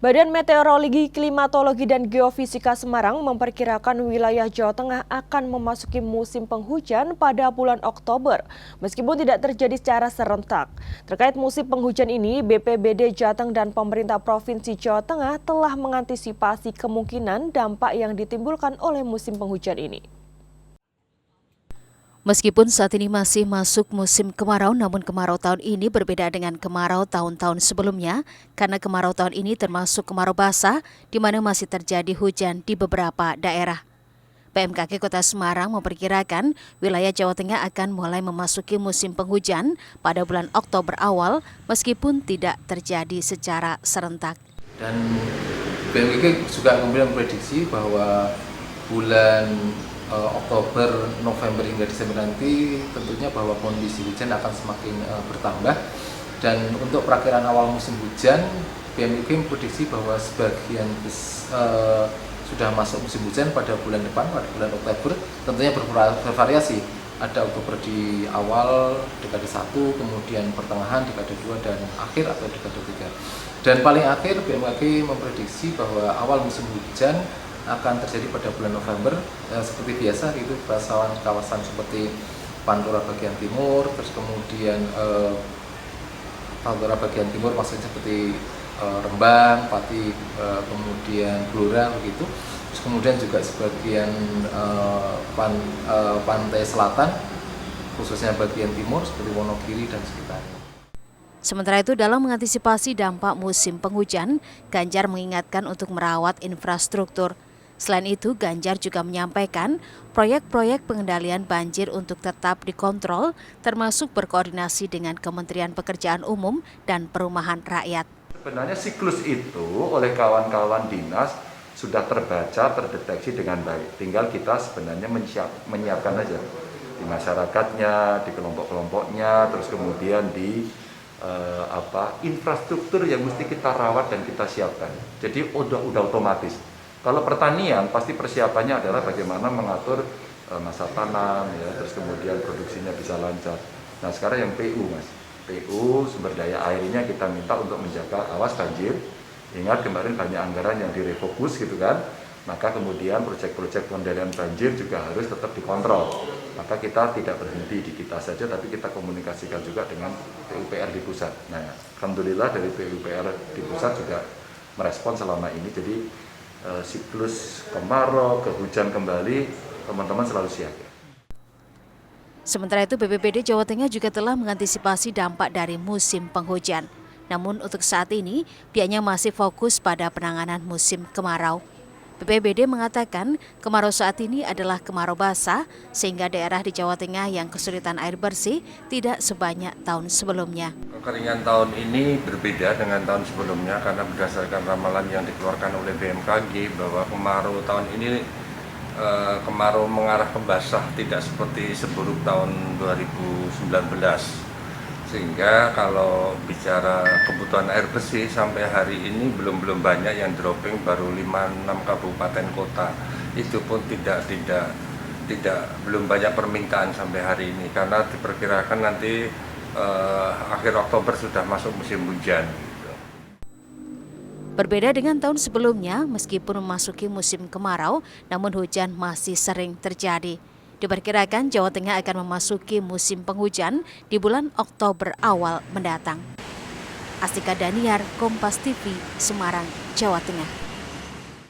Badan Meteorologi, Klimatologi, dan Geofisika Semarang memperkirakan wilayah Jawa Tengah akan memasuki musim penghujan pada bulan Oktober, meskipun tidak terjadi secara serentak. Terkait musim penghujan ini, BPBD Jateng dan pemerintah Provinsi Jawa Tengah telah mengantisipasi kemungkinan dampak yang ditimbulkan oleh musim penghujan ini. Meskipun saat ini masih masuk musim kemarau, namun kemarau tahun ini berbeda dengan kemarau tahun-tahun sebelumnya, karena kemarau tahun ini termasuk kemarau basah, di mana masih terjadi hujan di beberapa daerah. BMKG Kota Semarang memperkirakan wilayah Jawa Tengah akan mulai memasuki musim penghujan pada bulan Oktober awal, meskipun tidak terjadi secara serentak. Dan BMKG juga kemudian memprediksi bahwa bulan Oktober, November hingga Desember nanti tentunya bahwa kondisi hujan akan semakin bertambah. Dan untuk perakiraan awal musim hujan, BMKG memprediksi bahwa sebagian sudah masuk musim hujan pada bulan depan, pada bulan Oktober, tentunya bervariasi. Ada Oktober di awal dekade 1, kemudian pertengahan dekade 2, dan akhir atau dekade 3. Dan paling akhir BMKG memprediksi bahwa awal musim hujan akan terjadi pada bulan November, seperti biasa itu kawasan seperti Pantura bagian timur, terus kemudian Pantura bagian timur maksudnya seperti Rembang, Pati, kemudian Blora begitu. Terus kemudian juga sebagian pantai selatan, khususnya bagian timur seperti Wonogiri dan sekitarnya. Sementara itu, dalam mengantisipasi dampak musim penghujan, Ganjar mengingatkan untuk merawat infrastruktur. Selain itu, Ganjar juga menyampaikan proyek-proyek pengendalian banjir untuk tetap dikontrol, termasuk berkoordinasi dengan Kementerian Pekerjaan Umum dan Perumahan Rakyat. Sebenarnya siklus itu oleh kawan-kawan dinas sudah terbaca, terdeteksi dengan baik. Tinggal kita sebenarnya menyiapkan aja di masyarakatnya, di kelompok-kelompoknya, terus kemudian di infrastruktur yang mesti kita rawat dan kita siapkan. Jadi udah otomatis. Kalau pertanian pasti persiapannya adalah bagaimana mengatur masa tanam, ya, terus kemudian produksinya bisa lancar. Nah sekarang yang PU mas, PU sumber daya airnya kita minta untuk menjaga awas banjir. Ingat kemarin banyak anggaran yang direfokus gitu kan. Maka kemudian proyek-proyek pengendalian banjir juga harus tetap dikontrol. Maka kita tidak berhenti di kita saja, tapi kita komunikasikan juga dengan PUPR di pusat. Nah, alhamdulillah dari PUPR di pusat juga merespon selama ini. Jadi siklus kemarau ke hujan kembali, teman-teman selalu siaga. Sementara itu, BPBD Jawa Tengah juga telah mengantisipasi dampak dari musim penghujan. Namun untuk saat ini, pihaknya masih fokus pada penanganan musim kemarau. BPBD mengatakan kemarau saat ini adalah kemarau basah, sehingga daerah di Jawa Tengah yang kesulitan air bersih tidak sebanyak tahun sebelumnya. Kekeringan tahun ini berbeda dengan tahun sebelumnya karena berdasarkan ramalan yang dikeluarkan oleh BMKG bahwa kemarau tahun ini kemarau mengarah ke basah, tidak seperti seburuk tahun 2019. Sehingga kalau bicara kebutuhan air bersih sampai hari ini belum banyak yang dropping, baru 5-6 kabupaten kota. Itu pun belum banyak permintaan sampai hari ini karena diperkirakan nanti akhir Oktober sudah masuk musim hujan. Berbeda dengan tahun sebelumnya, meskipun memasuki musim kemarau, namun hujan masih sering terjadi. Diperkirakan Jawa Tengah akan memasuki musim penghujan di bulan Oktober awal mendatang. Astika Daniar, Kompas TV, Semarang, Jawa Tengah.